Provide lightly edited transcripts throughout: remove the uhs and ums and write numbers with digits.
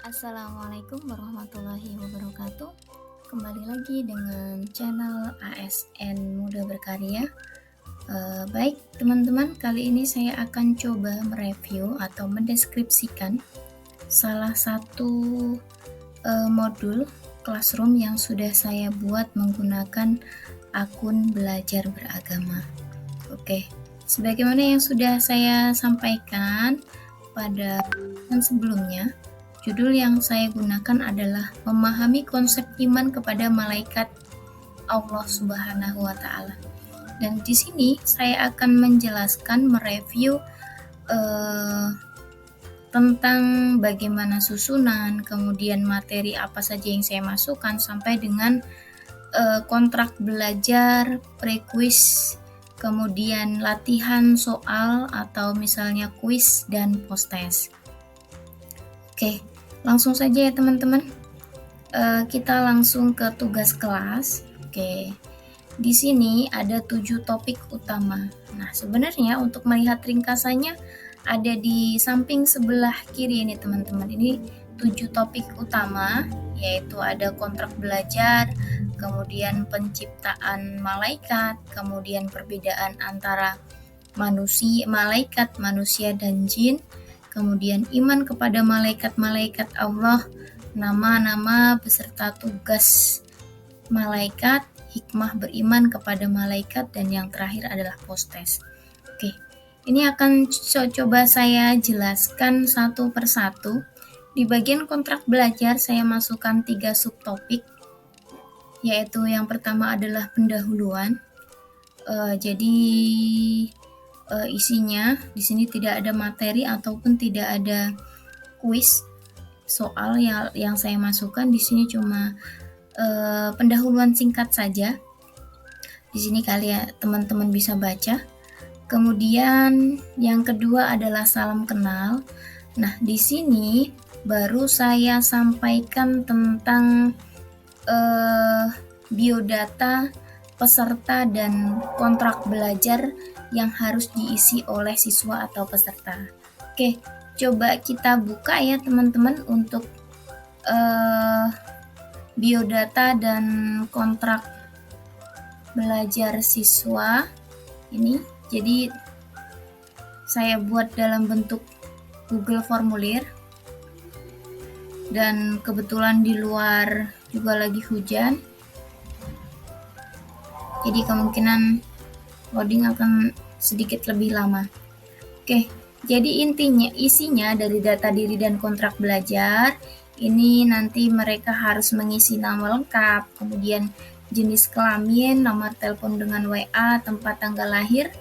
Assalamualaikum warahmatullahi wabarakatuh. Kembali lagi dengan channel ASN Muda Berkarya. Baik teman-teman, kali ini saya akan coba mereview atau mendeskripsikan salah satu modul Classroom yang sudah saya buat menggunakan akun belajar beragama. Oke, sebagaimana yang sudah saya sampaikan pada sebelumnya, judul yang saya gunakan adalah memahami konsep iman kepada malaikat Allah Subhanahu wa taala. Dan di sini saya akan menjelaskan mereview tentang bagaimana susunan, kemudian materi apa saja yang saya masukkan sampai dengan kontrak belajar, pre-quiz, kemudian latihan soal atau misalnya kuis dan post-test. Oke, langsung saja ya teman-teman. Kita langsung ke tugas kelas. Oke, di sini ada 7 topik utama. Nah, sebenarnya untuk melihat ringkasannya ada di samping sebelah kiri ini teman-teman. Ini 7 topik utama, yaitu ada kontrak belajar, kemudian penciptaan malaikat, kemudian perbedaan antara malaikat, manusia dan jin, kemudian iman kepada malaikat-malaikat Allah, nama-nama beserta tugas malaikat, hikmah beriman kepada malaikat, dan yang terakhir adalah post-test. Oke, ini akan coba saya jelaskan satu persatu. Di bagian kontrak belajar saya masukkan 3 subtopik, yaitu yang pertama adalah pendahuluan. Jadi isinya di sini tidak ada materi ataupun tidak ada kuis soal yang saya masukkan. Di sini cuma pendahuluan singkat saja. Di sini kalian teman-teman bisa baca. Kemudian yang kedua adalah salam kenal. Nah, di sini baru saya sampaikan tentang biodata peserta dan kontrak belajar yang harus diisi oleh siswa atau peserta. Oke, coba kita buka ya teman-teman untuk biodata dan kontrak belajar siswa ini. Jadi saya buat dalam bentuk Google Formulir, dan kebetulan di luar juga lagi hujan, jadi kemungkinan loading akan sedikit lebih lama. Oke, jadi isinya dari data diri dan kontrak belajar ini nanti mereka harus mengisi nama lengkap, kemudian jenis kelamin, nomor telepon dengan WA, tempat tanggal lahir,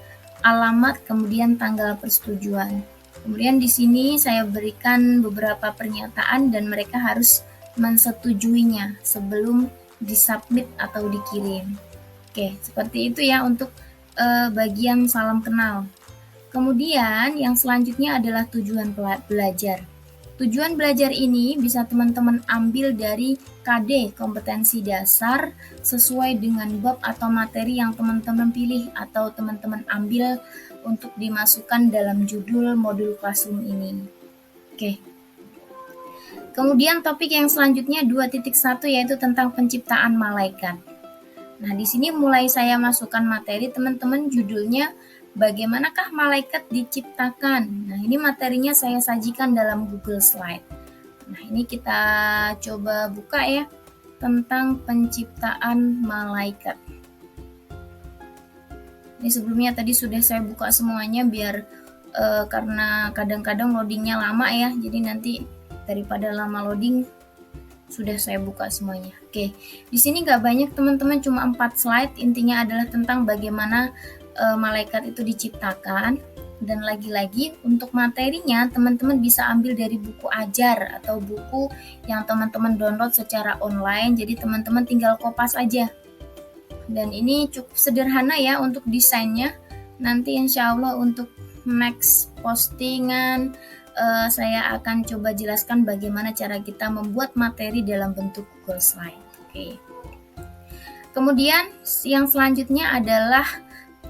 alamat, kemudian tanggal persetujuan. Kemudian di sini saya berikan beberapa pernyataan dan mereka harus mensetujuinya sebelum disubmit atau dikirim. Oke, seperti itu ya untuk bagian salam kenal. Kemudian yang selanjutnya adalah tujuan belajar. Tujuan belajar ini bisa teman-teman ambil dari KD, kompetensi dasar, sesuai dengan bab atau materi yang teman-teman pilih atau teman-teman ambil untuk dimasukkan dalam judul modul Classroom ini. Oke. Kemudian topik yang selanjutnya 2.1 yaitu tentang penciptaan malaikat. Nah, di sini mulai saya masukkan materi teman-teman, judulnya bagaimanakah malaikat diciptakan. Nah, ini materinya saya sajikan dalam Google Slide. Nah, ini kita coba buka ya, tentang penciptaan malaikat. Ini sebelumnya tadi sudah saya buka semuanya biar karena kadang-kadang loadingnya lama ya, jadi nanti daripada lama loading sudah saya buka semuanya. Oke, di sini nggak banyak teman-teman, cuma 4 slide. Intinya adalah tentang bagaimana malaikat itu diciptakan. Dan lagi-lagi untuk materinya teman-teman bisa ambil dari buku ajar atau buku yang teman-teman download secara online. Jadi teman-teman tinggal kopas aja. Dan ini cukup sederhana ya untuk desainnya. Nanti insya Allah untuk next postingan saya akan coba jelaskan bagaimana cara kita membuat materi dalam bentuk Google Slide. Oke. Kemudian yang selanjutnya adalah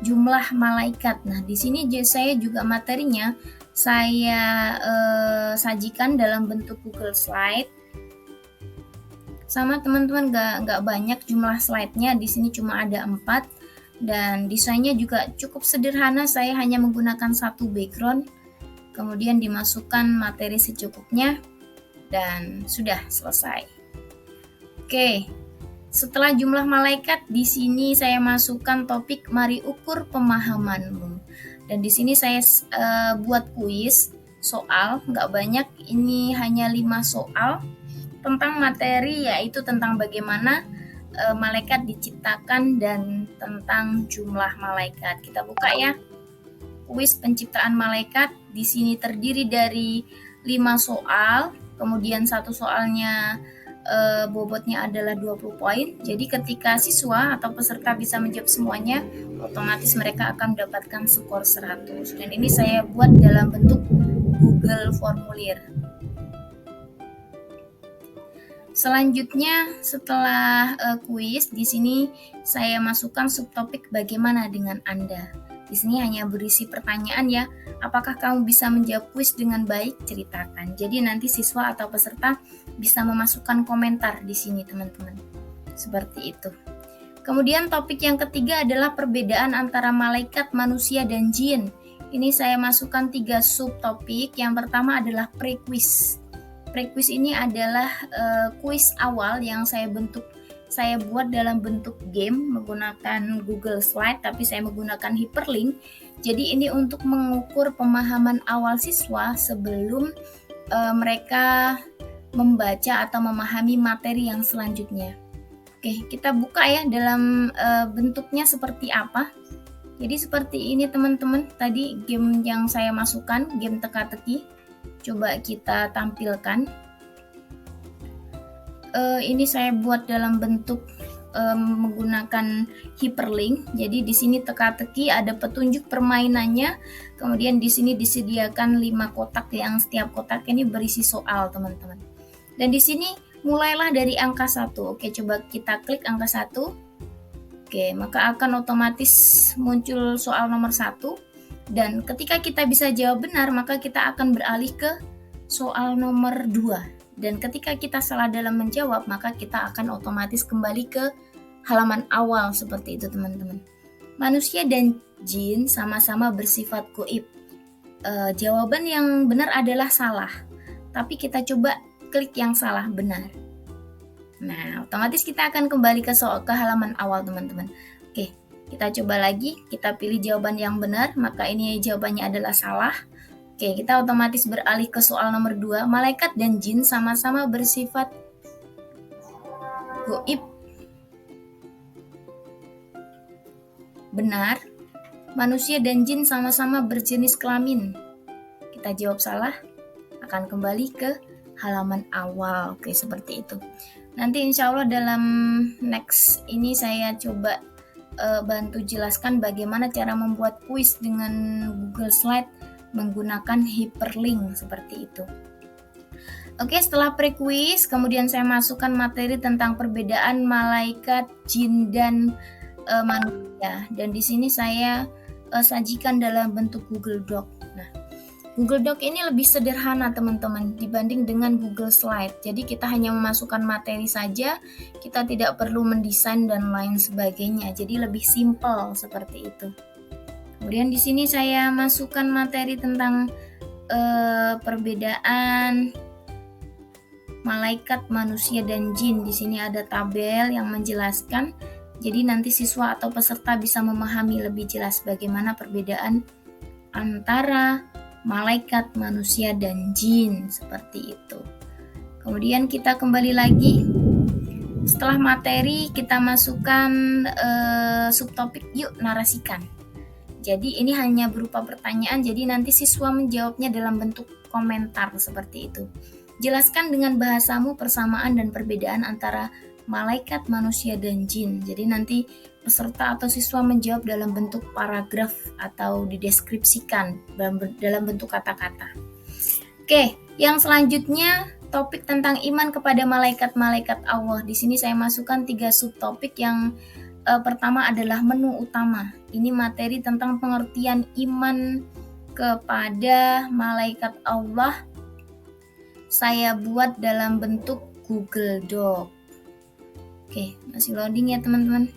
jumlah malaikat. Nah, di sini saya juga materinya saya sajikan dalam bentuk Google Slide. Sama teman-teman, nggak banyak jumlah slide-nya, di sini cuma ada 4, dan desainnya juga cukup sederhana. Saya hanya menggunakan satu background, kemudian dimasukkan materi secukupnya, dan sudah selesai. Oke, setelah jumlah malaikat, di sini saya masukkan topik mari ukur pemahamanmu. Dan di sini saya buat kuis soal, nggak banyak, ini hanya 5 soal tentang materi, yaitu tentang bagaimana malaikat diciptakan dan tentang jumlah malaikat. Kita buka ya. Kuis penciptaan malaikat di sini terdiri dari 5 soal, kemudian satu soalnya bobotnya adalah 20 poin. Jadi ketika siswa atau peserta bisa menjawab semuanya, otomatis mereka akan mendapatkan skor 100. Dan ini saya buat dalam bentuk Google Formulir. Selanjutnya, setelah kuis, di sini saya masukkan subtopik bagaimana dengan Anda. Di sini hanya berisi pertanyaan ya, apakah kamu bisa menjawab kuis dengan baik? Ceritakan. Jadi nanti siswa atau peserta bisa memasukkan komentar di sini, teman-teman. Seperti itu. Kemudian topik yang ketiga adalah perbedaan antara malaikat, manusia, dan jin. Ini saya masukkan 3 subtopik. Yang pertama adalah pre-quiz. Pre-quiz ini adalah kuis awal yang saya buat dalam bentuk game menggunakan Google Slide, tapi saya menggunakan hyperlink. Jadi ini untuk mengukur pemahaman awal siswa sebelum mereka membaca atau memahami materi yang selanjutnya. Oke, kita buka ya dalam bentuknya seperti apa. Jadi seperti ini teman-teman, tadi game yang saya masukkan, game teka-teki. Coba kita tampilkan. Ini saya buat dalam bentuk menggunakan hyperlink. Jadi di sini teka-teki ada petunjuk permainannya. Kemudian di sini disediakan 5 kotak yang setiap kotak ini berisi soal, teman-teman. Dan di sini mulailah dari angka 1. Oke, coba kita klik angka 1. Oke, maka akan otomatis muncul soal nomor 1. Dan ketika kita bisa jawab benar, maka kita akan beralih ke soal nomor 2. Dan ketika kita salah dalam menjawab, maka kita akan otomatis kembali ke halaman awal seperti itu, teman-teman. Manusia dan jin sama-sama bersifat goib. Jawaban yang benar adalah salah. Tapi kita coba klik yang salah benar. Nah, otomatis kita akan kembali ke halaman awal, teman-teman. Oke. Kita coba lagi, kita pilih jawaban yang benar, maka ini jawabannya adalah salah. Oke, kita otomatis beralih ke soal nomor 2. Malaikat dan jin sama-sama bersifat goib. Benar. Manusia dan jin sama-sama berjenis kelamin. Kita jawab salah, akan kembali ke halaman awal. Oke, seperti itu. Nanti insya Allah dalam next ini saya coba bantu jelaskan bagaimana cara membuat kuis dengan Google Slide menggunakan hyperlink seperti itu. Oke, setelah pre-quiz, kemudian saya masukkan materi tentang perbedaan malaikat, jin, dan manusia. Dan di sini saya sajikan dalam bentuk Google Doc. Nah, Google Doc ini lebih sederhana teman-teman dibanding dengan Google Slide. Jadi kita hanya memasukkan materi saja, kita tidak perlu mendesain dan lain sebagainya. Jadi lebih simpel seperti itu. Kemudian di sini saya masukkan materi tentang perbedaan malaikat, manusia, dan jin. Di sini ada tabel yang menjelaskan. Jadi nanti siswa atau peserta bisa memahami lebih jelas bagaimana perbedaan antara malaikat, manusia, dan jin, seperti itu. Kemudian kita kembali lagi. Setelah materi, kita masukkan subtopik, yuk narasikan. Jadi ini hanya berupa pertanyaan, jadi nanti siswa menjawabnya dalam bentuk komentar seperti itu. Jelaskan dengan bahasamu persamaan dan perbedaan antara malaikat, manusia, dan jin. Jadi nanti peserta atau siswa menjawab dalam bentuk paragraf atau dideskripsikan dalam bentuk kata-kata. Oke, yang selanjutnya topik tentang iman kepada malaikat-malaikat Allah. Di sini saya masukkan 3 subtopik. Yang pertama adalah menu utama. Ini materi tentang pengertian iman kepada malaikat Allah saya buat dalam bentuk Google Doc. Oke, masih loading ya teman-teman.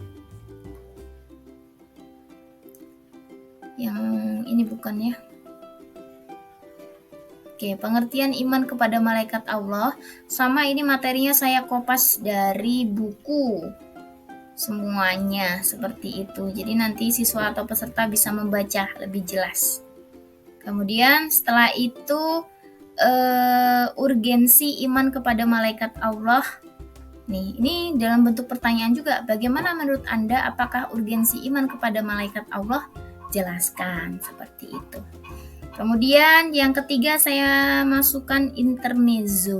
Yang ini bukan ya. Oke, pengertian iman kepada malaikat Allah. Sama ini materinya saya kopas dari buku. Semuanya seperti itu. Jadi nanti siswa atau peserta bisa membaca lebih jelas. Kemudian setelah itu urgensi iman kepada malaikat Allah. Nih, ini dalam bentuk pertanyaan juga. Bagaimana menurut Anda, apakah urgensi iman kepada malaikat Allah? Jelaskan seperti itu. Kemudian yang ketiga saya masukkan intermezzo.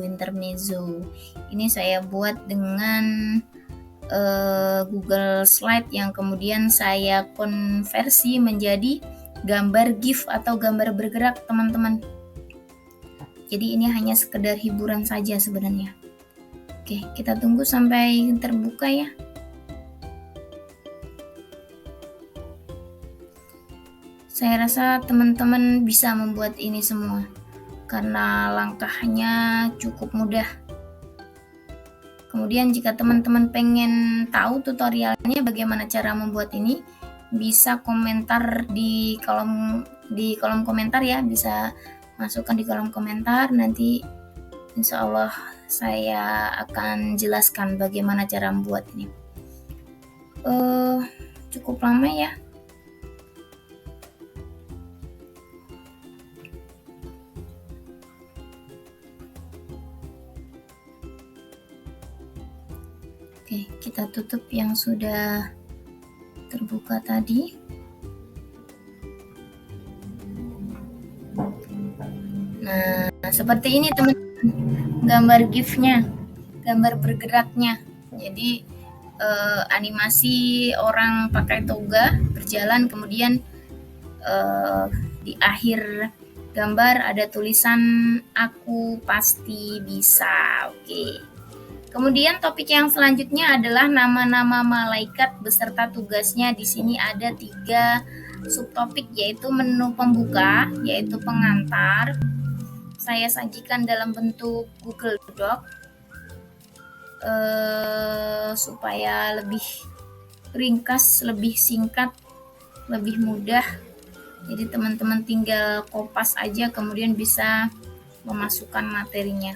Ini saya buat dengan Google Slide yang kemudian saya konversi menjadi gambar GIF atau gambar bergerak teman-teman. Jadi ini hanya sekedar hiburan saja sebenarnya. Oke, kita tunggu sampai terbuka ya. Saya rasa teman-teman bisa membuat ini semua karena langkahnya cukup mudah. Kemudian jika teman-teman pengen tahu tutorialnya bagaimana cara membuat ini, bisa komentar di kolom komentar ya, bisa masukkan di kolom komentar, nanti insya Allah saya akan jelaskan bagaimana cara membuat ini. Cukup lama ya. Oke, kita tutup yang sudah terbuka tadi. Nah, seperti ini teman-teman, gambar GIF-nya, gambar bergeraknya. Jadi animasi orang pakai toga berjalan, kemudian di akhir gambar ada tulisan aku pasti bisa. Oke. Kemudian topik yang selanjutnya adalah nama-nama malaikat beserta tugasnya. Di sini ada 3 subtopik, yaitu menu pembuka, yaitu pengantar. Saya sajikan dalam bentuk Google Doc supaya lebih ringkas, lebih singkat, lebih mudah. Jadi teman-teman tinggal kopas aja, kemudian bisa memasukkan materinya.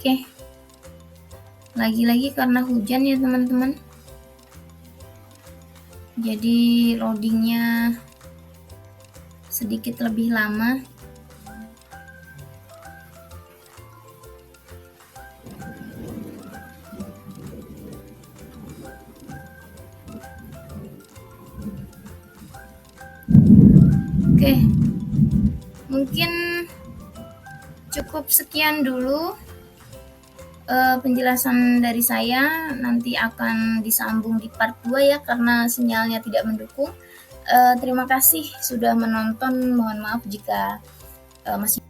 Oke, lagi-lagi karena hujan ya teman-teman, jadi loadingnya sedikit lebih lama. Oke, mungkin cukup sekian dulu penjelasan dari saya. Nanti akan disambung di part 2 ya, karena sinyalnya tidak mendukung. Terima kasih sudah menonton. Mohon maaf jika masih